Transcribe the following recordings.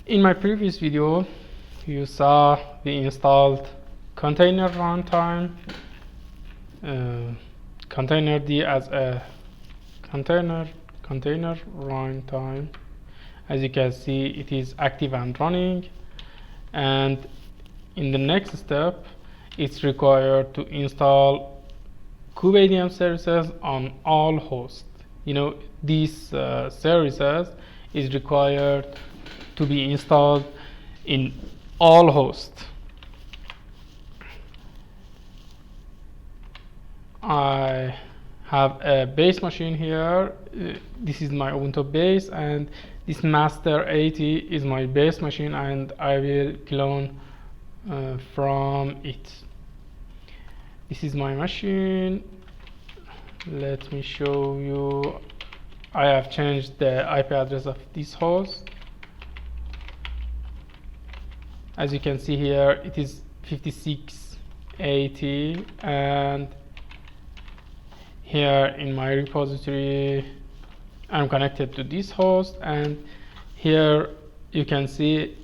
In my previous video, you saw we installed container runtime, containerd as a container runtime. As you can see, it is active and running. And in the next step, it's required to install Kubeadm services on all hosts. These services is required to be installed in all hosts. I have a base machine here. This is my Ubuntu base, and this master 80 is my base machine, and I will clone from it. This is my machine. Let me show you. I have changed the IP address of this host. As you can see here, it is 5680, and here in my repository I'm connected to this host, and here you can see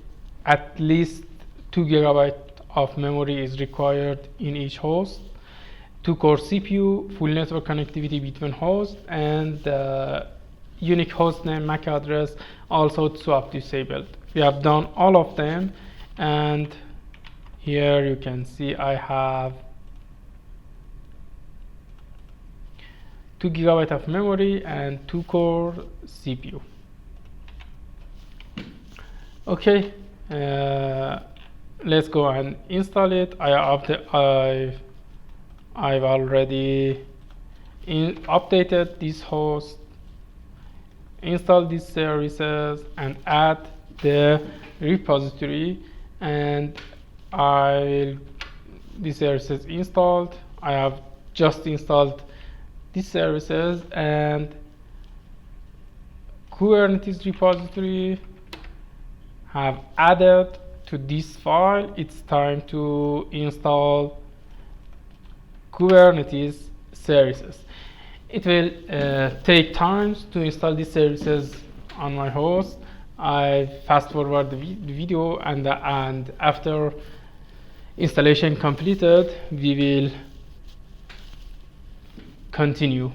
at least 2 GB of memory is required in each host, 2 core CPU, full network connectivity between hosts, and unique hostname MAC address also swap disabled. We have done all of them, and here you can see I have 2 GB of memory and 2 core CPU. Okay, let's go and install it. I've already updated this host, installed these services, and add the repository, and this service is installed. I have just installed these services, and Kubernetes repository have added to this file. It's time to install Kubernetes services. It will take time to install these services on my host. I fast forward the video, and after installation completed, we will continue.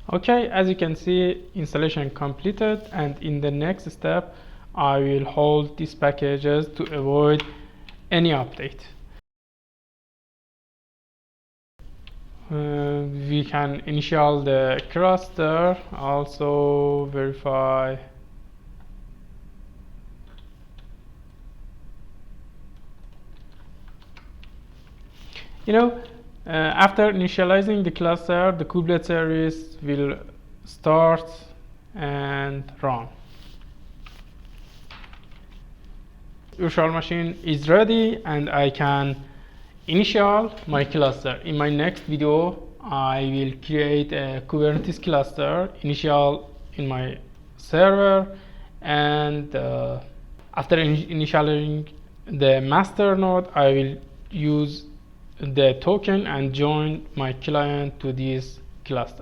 Okay, as you can see, installation completed, and in the next step I will hold these packages to avoid any update. We can initial the cluster, also verify. After initializing the cluster, the Kubelet service will start and run. Virtual machine is ready, and I can initial my cluster. In my next video, I will create a Kubernetes cluster, initial in my server, and after initializing the master node, I will use the token and join my client to this cluster.